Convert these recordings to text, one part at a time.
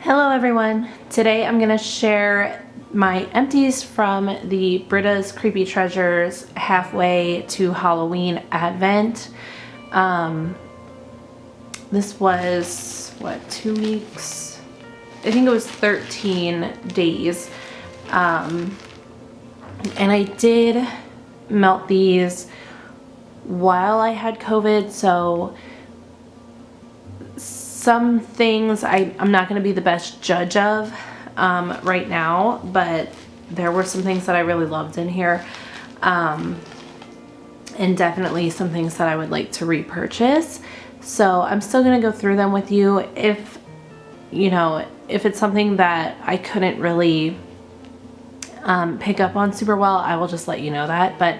Hello everyone. Today I'm going to share my empties from the Britta's Creepy Treasures halfway to Halloween Advent. This was, 2 weeks? I think it was 13 days. And I did melt these while I had COVID, so some things I'm not going to be the best judge of right now, but there were some things that I really loved in here, and definitely some things that I would like to repurchase. So I'm still going to go through them with you. If it's something that I couldn't really pick up on super well, I will just let you know that. But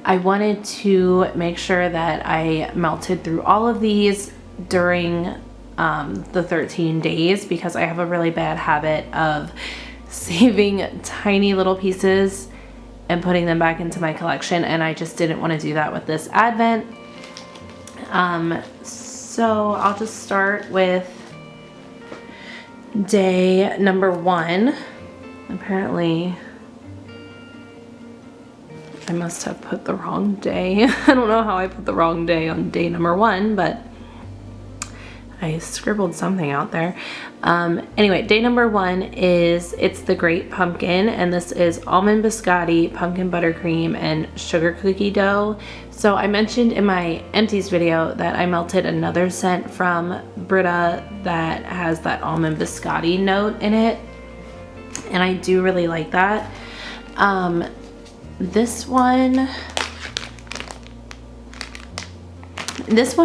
I wanted to make sure that I melted through all of these during the 13 days, because I have a really bad habit of saving tiny little pieces and putting them back into my collection, and I just didn't want to do that with this Advent. So I'll just start with day number 1. Apparently I must have put the wrong day. I don't know how I put the wrong day on day number 1, but I scribbled something out there. Anyway, day number 1 it's the Great Pumpkin, and this is Almond Biscotti, pumpkin buttercream, and sugar cookie dough. So I mentioned in my empties video that I melted another scent from Britta that has that Almond Biscotti note in it, and I do really like that. This one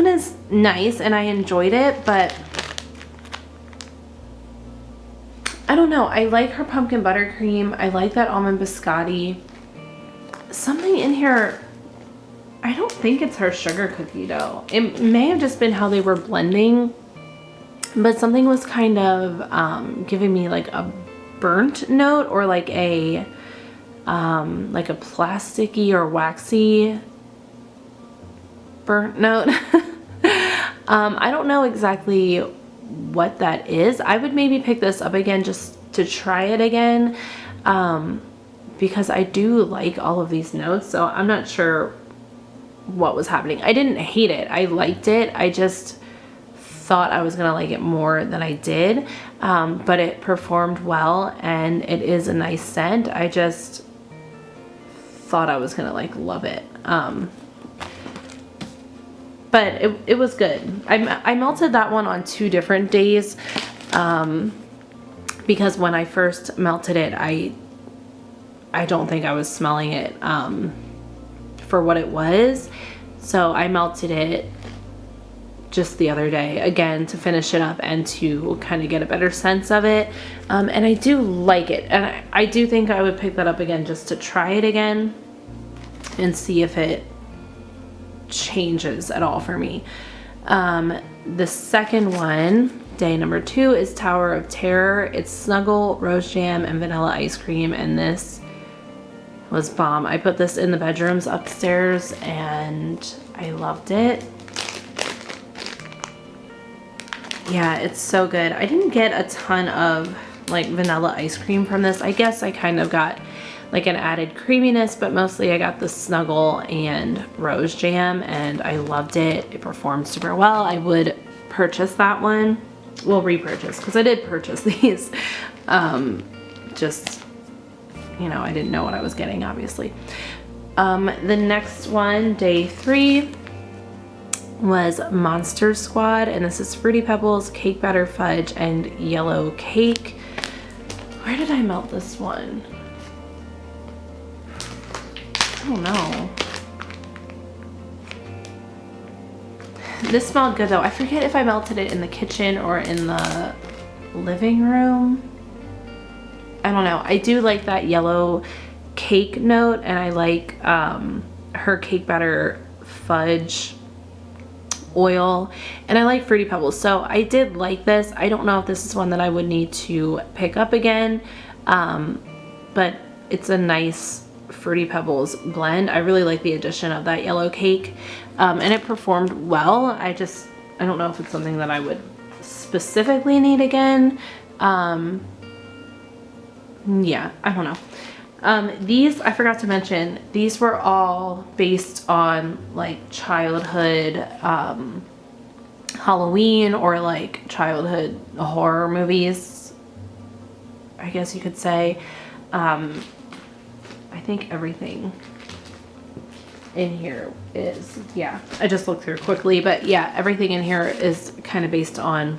is nice and I enjoyed it, but I don't know. I like her pumpkin buttercream. I like that Almond Biscotti. Something in here, I don't think it's her sugar cookie dough. It may have just been how they were blending, but something was kind of giving me like a burnt note, or like a plasticky or waxy burnt note. I don't know exactly what that is. I would maybe pick this up again just to try it again, because I do like all of these notes, so I'm not sure what was happening. I didn't hate it. I liked it. I just thought I was gonna like it more than I did, but it performed well and it is a nice scent. I just thought I was gonna like love it. But it was good. I melted that one on 2 different days, because when I first melted it, I don't think I was smelling it for what it was. So I melted it just the other day again to finish it up and to kind of get a better sense of it. And I do like it, and I do think I would pick that up again just to try it again and see if it changes at all for me. The second one, day number 2, is Tower of Terror. It's Snuggle, Rose Jam, and Vanilla Ice Cream, and this was bomb. I put this in the bedrooms upstairs and I loved it. Yeah, it's so good. I didn't get a ton of like vanilla ice cream from this. I guess I kind of got like an added creaminess, but mostly I got the Snuggle and Rose Jam, and I loved it. It performed super well. I would purchase that one. Well, repurchase, because I did purchase these. Just, I didn't know what I was getting, obviously. The next one, day 3, was Monster Squad, and this is Fruity Pebbles, Cake Batter Fudge, and Yellow Cake. Where did I melt this one? I don't know. This smelled good though. I forget if I melted it in the kitchen or in the living room. I don't know. I do like that yellow cake note, and I like her Cake Batter Fudge oil, and I like Fruity Pebbles, so I did like this. I don't know if this is one that I would need to pick up again, but it's a nice Fruity Pebbles blend. I really like the addition of that yellow cake, and it performed well. I don't know if it's something that I would specifically need again, Yeah, I don't know. These, I forgot to mention, these were all based on like childhood Halloween or like childhood horror movies, I guess you could say. I think everything in here is, yeah, I just looked through quickly, but yeah, everything in here is kind of based on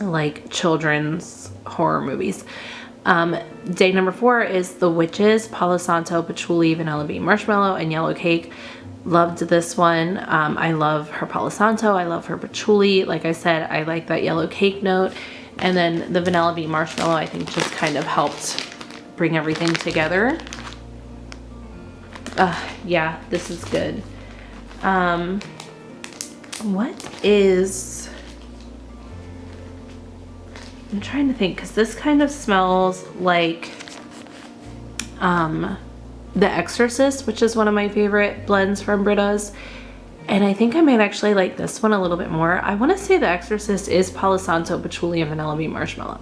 like children's horror movies. Day number 4 is the Witches, Palo Santo, Patchouli, Vanilla Bean Marshmallow, and Yellow Cake. Loved this one. I love her Palo Santo. I love her Patchouli. Like I said, I like that yellow cake note. And then the Vanilla Bean Marshmallow, I think, just kind of helped bring everything together. Yeah, this is good. What is... I'm trying to think, because this kind of smells like the Exorcist, which is one of my favorite blends from Britta's. And I think I might actually like this one a little bit more. I want to say the Exorcist is Palo Santo, Patchouli, and Vanilla Bean Marshmallow.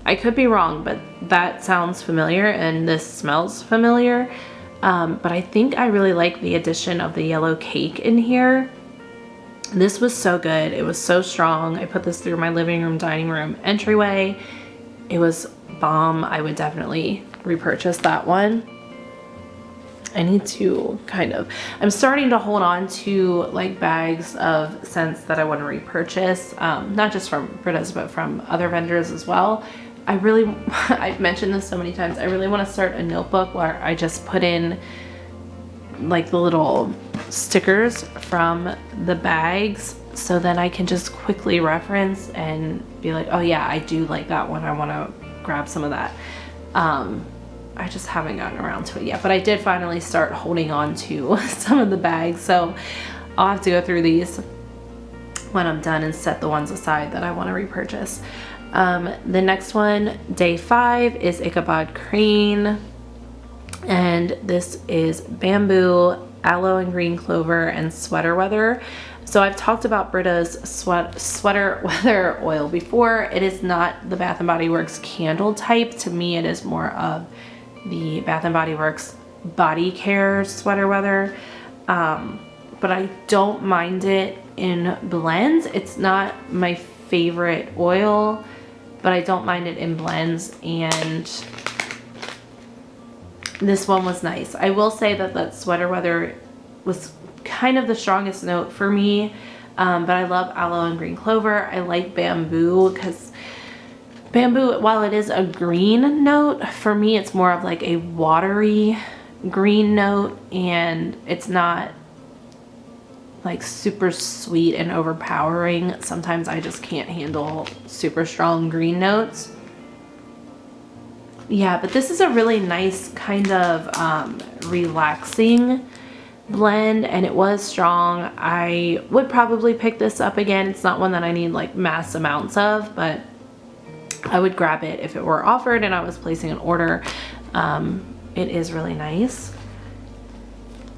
I could be wrong, but that sounds familiar and this smells familiar. But I think I really like the addition of the yellow cake in here. This was so good. It was so strong. I put this through my living room, dining room entryway. It was bomb. I would definitely repurchase that one. I need to I'm starting to hold on to like bags of scents that I want to repurchase. Not just from Britta's, but from other vendors as well. I've mentioned this so many times. I really want to start a notebook where I just put in like the little stickers from the bags, so then I can just quickly reference and be like, oh yeah, I do like that one. I want to grab some of that. I just haven't gotten around to it yet, but I did finally start holding on to some of the bags, so I'll have to go through these when I'm done and set the ones aside that I want to repurchase. The next one, day 5, is Ichabod Crane, and this is bamboo, aloe and green clover, and sweater weather. So I've talked about Britta's sweater weather oil before. It is not the Bath & Body Works candle type. To me, it is more of the Bath & Body Works body care sweater weather. But I don't mind it in blends. It's not my favorite oil, but I don't mind it in blends, and this one was nice. I will say that sweater weather was kind of the strongest note for me, but I love aloe and green clover. I like bamboo because bamboo, while it is a green note, for me it's more of like a watery green note, and it's not like super sweet and overpowering. Sometimes I just can't handle super strong green notes. Yeah, but this is a really nice kind of relaxing blend, and it was strong. I would probably pick this up again. It's not one that I need like mass amounts of, but I would grab it if it were offered and I was placing an order. It is really nice.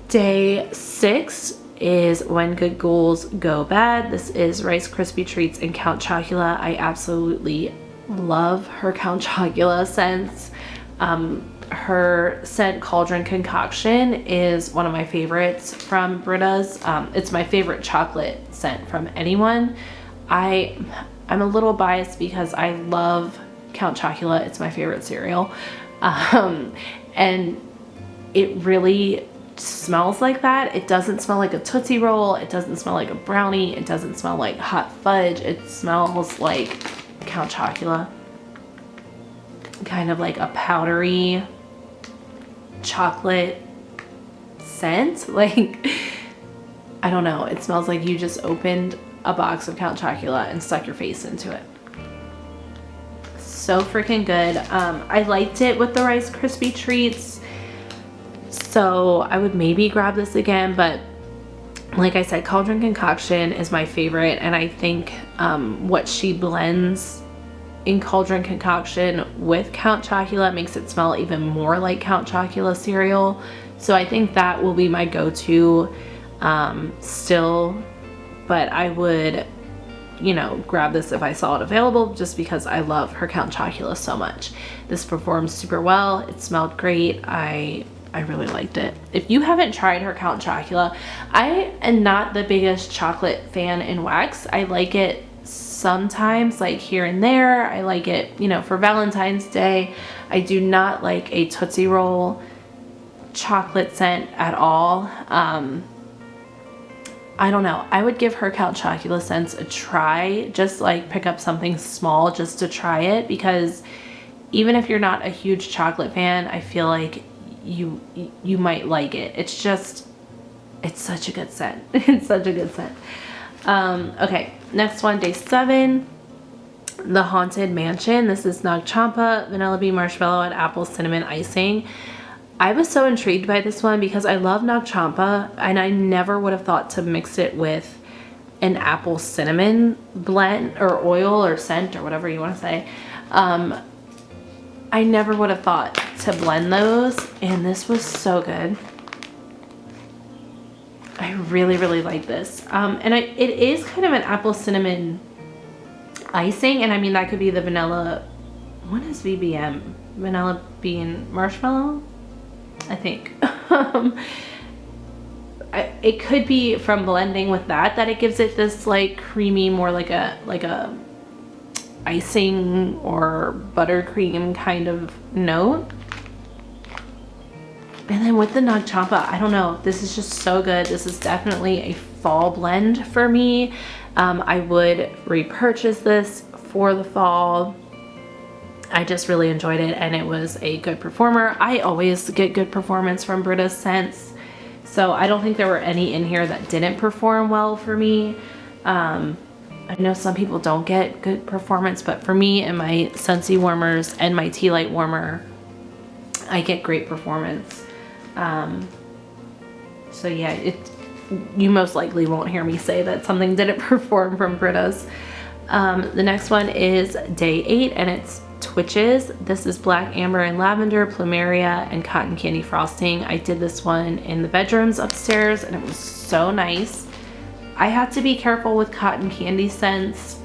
Day 6 is When Good Ghouls Go Bad. This is Rice Krispie Treats and Count Chocula. I absolutely love her Count Chocula scents. Her scent Cauldron Concoction is one of my favorites from Britta's. It's my favorite chocolate scent from anyone. I'm a little biased because I love Count Chocula. It's my favorite cereal. And it really smells like that. It doesn't smell like a Tootsie Roll. It doesn't smell like a brownie. It doesn't smell like hot fudge. It smells like Count Chocula. Kind of like a powdery chocolate scent. Like, I don't know. It smells like you just opened a box of Count Chocula and stuck your face into it. So freaking good. I liked it with the Rice Krispie Treats, so I would maybe grab this again, but like I said, Cauldron Concoction is my favorite, and I think what she blends in Cauldron Concoction with Count Chocula makes it smell even more like Count Chocula cereal. So I think that will be my go-to still, but I would you know, grab this if I saw it available, just because I love her Count Chocula so much. This performs super well. It smelled great. I really liked it. If you haven't tried her Count Chocula, I am not the biggest chocolate fan in wax. I like it sometimes, like here and there. I like it, you know, for Valentine's Day. I do not like a Tootsie Roll chocolate scent at all. I don't know. I would give her Count Chocula scents a try. Just like pick up something small just to try it, because even if you're not a huge chocolate fan, I feel like you might like it. It's such a good scent. It's such a good scent. Okay, next one, day 7, the Haunted Mansion. This is Nag Champa, Vanilla Bean Marshmallow, and Apple Cinnamon Icing. I was so intrigued by this one because I love Nag Champa, and I never would have thought to mix it with an apple cinnamon blend or oil or scent or whatever you want to say. I never would have thought to blend those, and this was so good. I really, really like this. And it is kind of an apple cinnamon icing, and I mean, that could be the vanilla, what is VBM? Vanilla bean marshmallow, I think. It could be from blending with that it gives it this like creamy, more like a icing or buttercream kind of note. And then with the Nag Champa, I don't know, this is just so good. This is definitely a fall blend for me. I would repurchase this for the fall. I just really enjoyed it, and it was a good performer. I always get good performance from Britta's scents, so I don't think there were any in here that didn't perform well for me. I know some people don't get good performance, but for me and my Scentsy warmers and my Tea Light warmer, I get great performance. So yeah, you most likely won't hear me say that something didn't perform from Britta's. The next one is day 8, and it's Twitches. This is Black Amber and Lavender, Plumeria, and Cotton Candy Frosting. I did this one in the bedrooms upstairs, and it was so nice. I have to be careful with cotton candy scents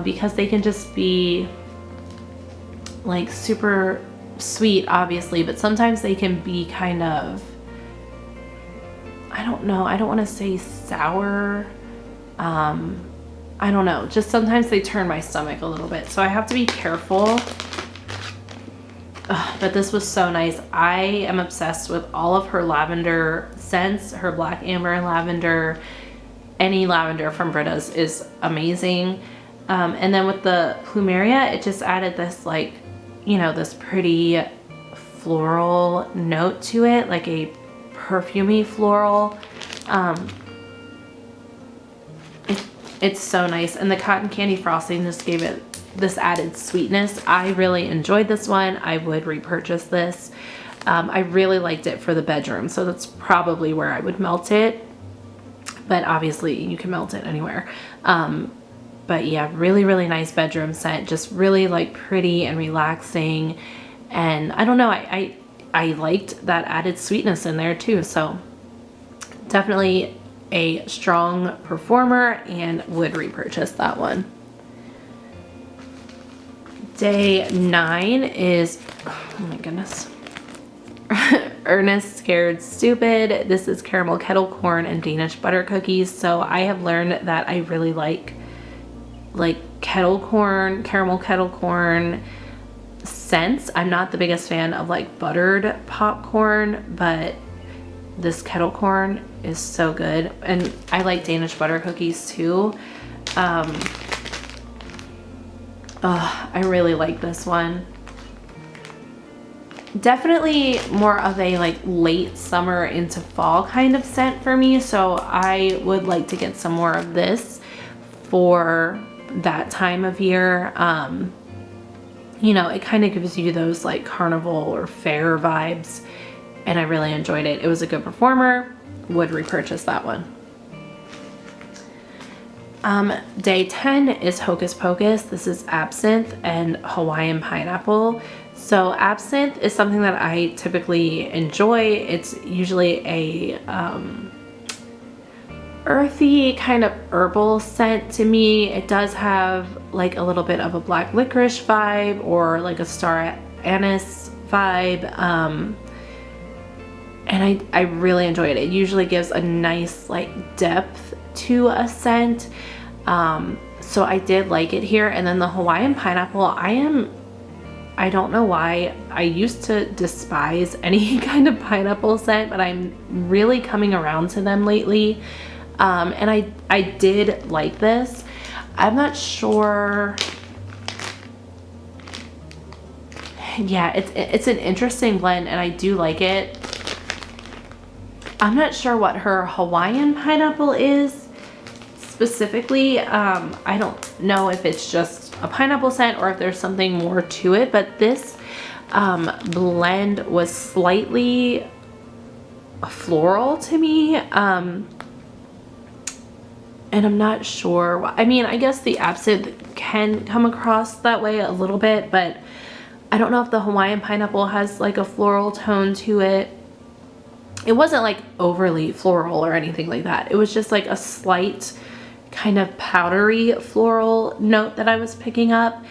because they can just be like super sweet, obviously, but sometimes they can be kind of, I don't know, I don't want to say sour. I don't know, just sometimes they turn my stomach a little bit, so I have to be careful. But this was so nice. I am obsessed with all of her lavender scents. Her Black Amber and Lavender, any lavender from Britta's is amazing. And then with the Plumeria, it just added this, like, you know, this pretty floral note to it, like a perfumey floral. It's so nice, and the Cotton Candy Frosting just gave it this added sweetness. I really enjoyed this one. I would repurchase this. I really liked it for the bedroom, so that's probably where I would melt it, but obviously you can melt it anywhere. But yeah, really, really nice bedroom scent, just really like pretty and relaxing, and I don't know, I liked that added sweetness in there too, so definitely a strong performer and would repurchase that one. Day 9 is, oh my goodness, Ernest Scared Stupid. This is caramel kettle corn and Danish butter cookies. So I have learned that I really like kettle corn, caramel kettle corn scents. I'm not the biggest fan of like buttered popcorn, but this kettle corn is so good, and I like Danish butter cookies too. I really like this one. Definitely more of a like late summer into fall kind of scent for me, so I would like to get some more of this for that time of year. You know, it kind of gives you those like carnival or fair vibes, and I really enjoyed it. It was a good performer. Would repurchase that one. Day 10 is Hocus Pocus. This is Absinthe and Hawaiian Pineapple. So Absinthe is something that I typically enjoy. It's usually a earthy kind of herbal scent to me. It does have like a little bit of a black licorice vibe or like a star anise vibe. And I really enjoy it. It usually gives a nice like depth to a scent. So I did like it here. And then the Hawaiian Pineapple, I don't know why. I used to despise any kind of pineapple scent, but I'm really coming around to them lately. And I did like this. I'm not sure. Yeah, it's an interesting blend and I do like it. I'm not sure what her Hawaiian Pineapple is specifically. I don't know if it's just a pineapple scent or if there's something more to it, but this blend was slightly floral to me. And I'm not sure. I mean, I guess the absinthe can come across that way a little bit, but I don't know if the Hawaiian Pineapple has like a floral tone to it. It wasn't like overly floral or anything like that. It was just like a slight kind of powdery floral note that I was picking up.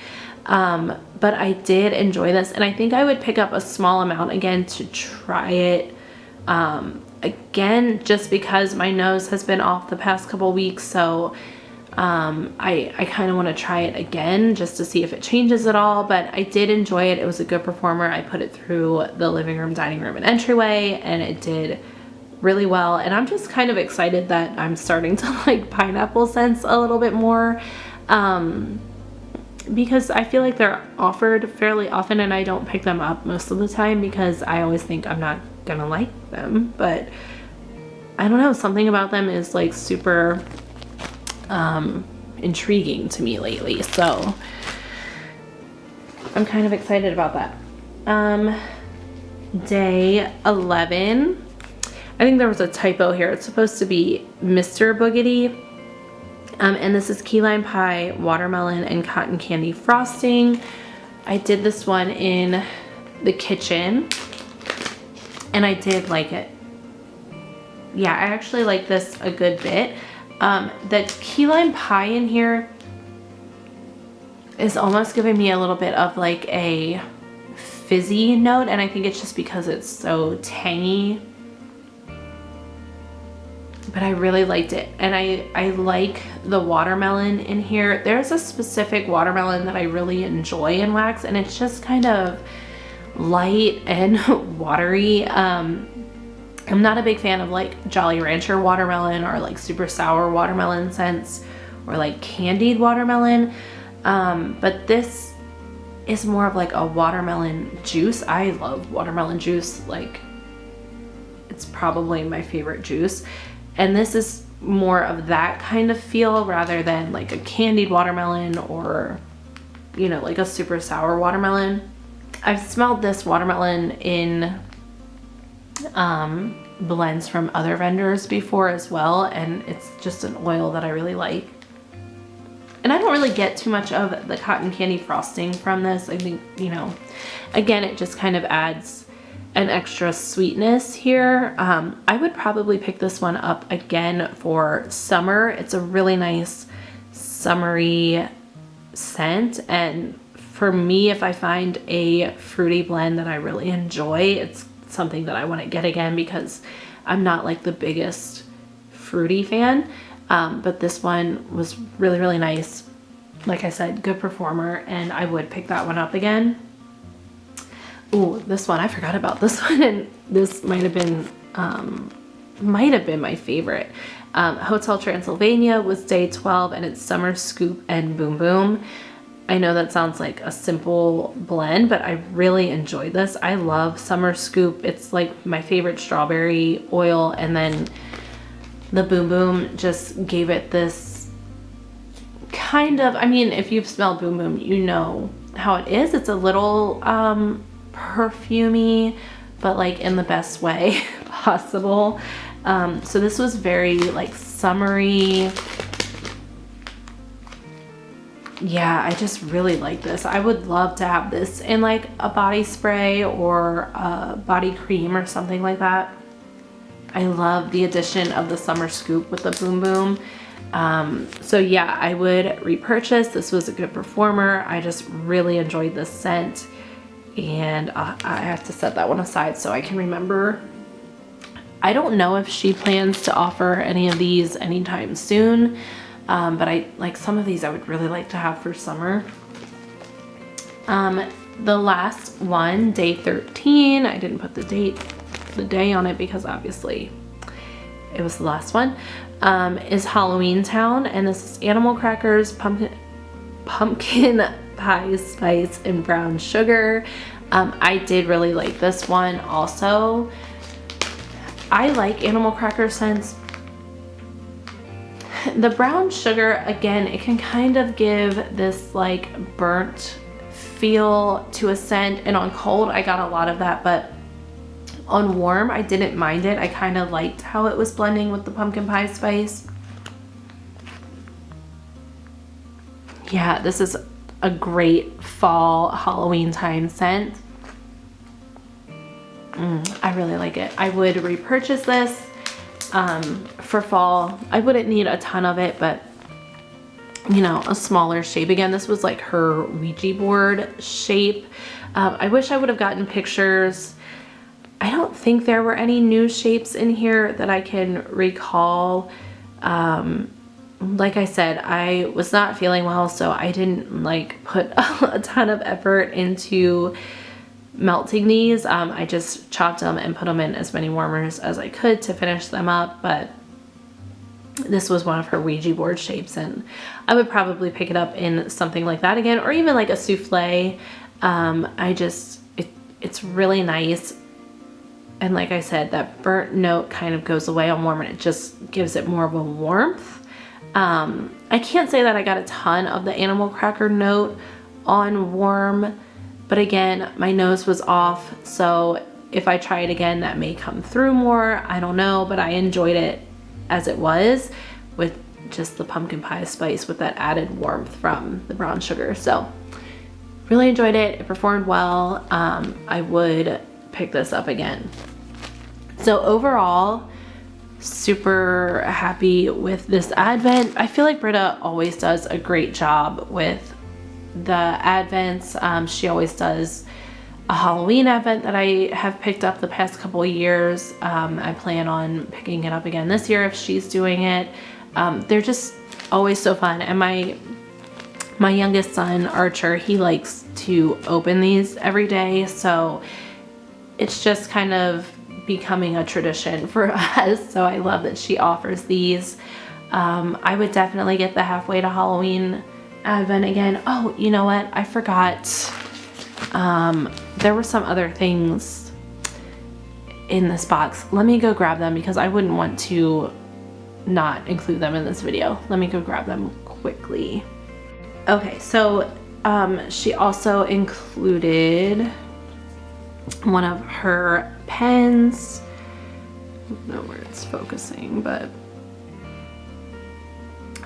But I did enjoy this, and I think I would pick up a small amount again to try it again, just because my nose has been off the past couple weeks. So I kind of want to try it again just to see if it changes at all. But I did enjoy it. It was a good performer. I put it through the living room, dining room, and entryway, and it did really well. And I'm just kind of excited that I'm starting to like pineapple scents a little bit more, because I feel like they're offered fairly often and I don't pick them up most of the time because I always think I'm not gonna like them. But I don't know, something about them is like super intriguing to me lately, so I'm kind of excited about that. Day 11, I think there was a typo here. It's supposed to be Mr. Boogedy, and this is key lime pie, watermelon, and cotton candy frosting. I did this one in the kitchen and I did like it. Yeah, I actually like this a good bit. The key lime pie in here is almost giving me a little bit of like a fizzy note, and I think it's just because it's so tangy. But I really liked it, and I like the watermelon in here. There's a specific watermelon that I really enjoy in wax, and it's just kind of light and watery. I'm not a big fan of like Jolly Rancher watermelon or like super sour watermelon scents or like candied watermelon. But this is more of like a watermelon juice. I love watermelon juice. Like, it's probably my favorite juice. And this is more of that kind of feel rather than like a candied watermelon or, you know, like a super sour watermelon. I've smelled this watermelon in blends from other vendors before as well, and it's just an oil that I really like. And I don't really get too much of the cotton candy frosting from this. I think, you know, again, it just kind of adds an extra sweetness here. I would probably pick this one up again for summer. It's a really nice summery scent, and for me, if I find a fruity blend that I really enjoy, it's something that I want to get again because I'm not like the biggest fruity fan. But this one was really, really nice. Like I said, good performer, and I would pick that one up again. Ooh, this one, I forgot about this one, and this might have been my favorite. Hotel Transylvania was day 12, and it's Summer Scoop and Boom Boom. I know that sounds like a simple blend, but I really enjoyed this. I love Summer Scoop. It's like my favorite strawberry oil, and then the Boom Boom just gave it this kind of, I mean, if you've smelled Boom Boom, you know how it is. It's a little perfumey, but like in the best way possible. So this was very like summery. Yeah, I just really like this. I would love to have this in like a body spray or a body cream or something like that. I love the addition of the summer scoop with the boom boom. So yeah, I would repurchase. This was a good performer. I just really enjoyed this scent, and I have to set that one aside so I can remember. I don't know if she plans to offer any of these anytime soon, but I like some of these I would really like to have for summer. The last one, day 13, I didn't put the day on it because obviously it was the last one, is Halloweentown, and this is animal crackers, pumpkin pie spice, and brown sugar. I did really like this one also. I like animal cracker scents. The brown sugar, again, it can kind of give this like burnt feel to a scent, and on cold I got a lot of that, but on warm I didn't mind it. I kind of liked how it was blending with the pumpkin pie spice. Yeah, this is a great fall Halloween time scent. I really like it. I would repurchase this for fall. I wouldn't need a ton of it, but you know, a smaller shape. Again, this was like her Ouija board shape. I wish I would have gotten pictures. I don't think there were any new shapes in here that I can recall. Like I said, I was not feeling well, so I didn't like put a ton of effort into melting these. I just chopped them and put them in as many warmers as I could to finish them up, but this was one of her Ouija board shapes, and I would probably pick it up in something like that again, or even like a souffle. It's really nice, and like I said, that burnt note kind of goes away on warm, and it just gives it more of a warmth. I can't say that I got a ton of the animal cracker note on warm, but again, my nose was off, so if I try it again, that may come through more. I don't know, but I enjoyed it as it was, with just the pumpkin pie spice with that added warmth from the brown sugar. So really enjoyed it. It performed well. I would pick this up again. So overall, super happy with this advent. I feel like Britta always does a great job with the advents. She always does a Halloween advent that I have picked up the past couple of years. I plan on picking it up again this year if she's doing it. They're just always so fun. And my youngest son, Archer, he likes to open these every day. So it's just kind of becoming a tradition for us. So I love that she offers these. I would definitely get the halfway to Halloween advent again. Oh, you know what? I forgot. There were some other things in this box. Let me go grab them because I wouldn't want to not include them in this video. Let me go grab them quickly. Okay, so she also included one of her pens. I don't know where it's focusing, but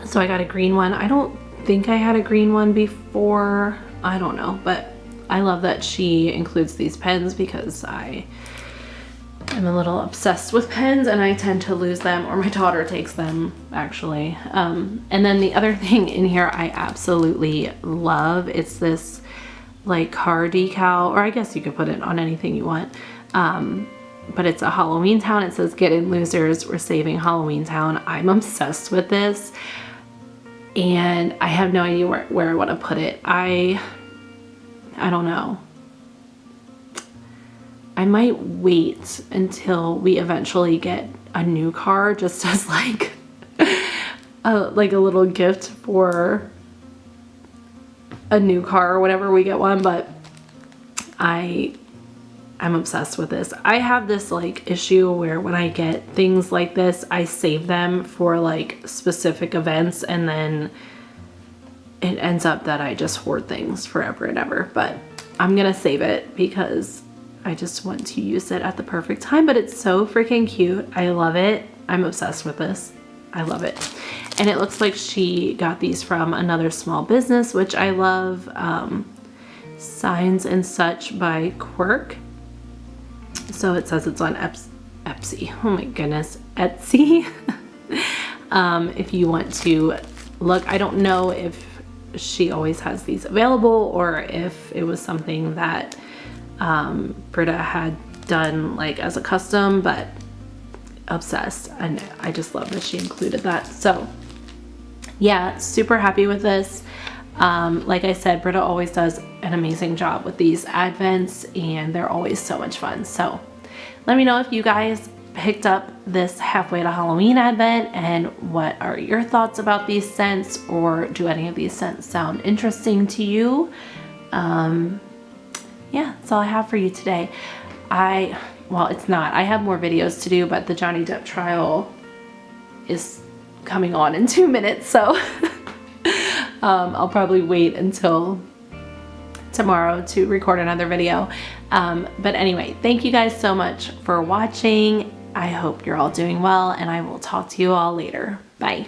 so I got a green one. I don't think I had a green one before. I don't know, but I love that she includes these pens because I am a little obsessed with pens and I tend to lose them, or my daughter takes them actually. And then the other thing in here I absolutely love, it's this like car decal, or I guess you could put it on anything you want. But it's a Halloweentown. It says, "Get in, losers, we're saving Halloweentown." I'm obsessed with this and I have no idea where I want to put it. I don't know. I might wait until we eventually get a new car, just as like a little gift for a new car or whatever we get one, but I'm obsessed with this. I have this like issue where when I get things like this, I save them for like specific events, and then it ends up that I just hoard things forever and ever. But I'm gonna save it because I just want to use it at the perfect time. But it's so freaking cute. I love it. I'm obsessed with this. I love it. And it looks like she got these from another small business, which I love. Signs and Such by Quirk. So it says it's on Etsy. Oh my goodness, Etsy. If you want to look, I don't know if she always has these available or if it was something that Britta had done like as a custom, but obsessed, and I just love that she included that. So yeah, super happy with this. Like I said, Britta always does an amazing job with these advents, and they're always so much fun. So let me know if you guys picked up this halfway to Halloween advent, and what are your thoughts about these scents, or do any of these scents sound interesting to you? Yeah, that's all I have for you today. Well, it's not. I have more videos to do, but the Johnny Depp trial is coming on in 2 minutes, so I'll probably wait until tomorrow to record another video. But anyway, thank you guys so much for watching. I hope you're all doing well, and I will talk to you all later. Bye.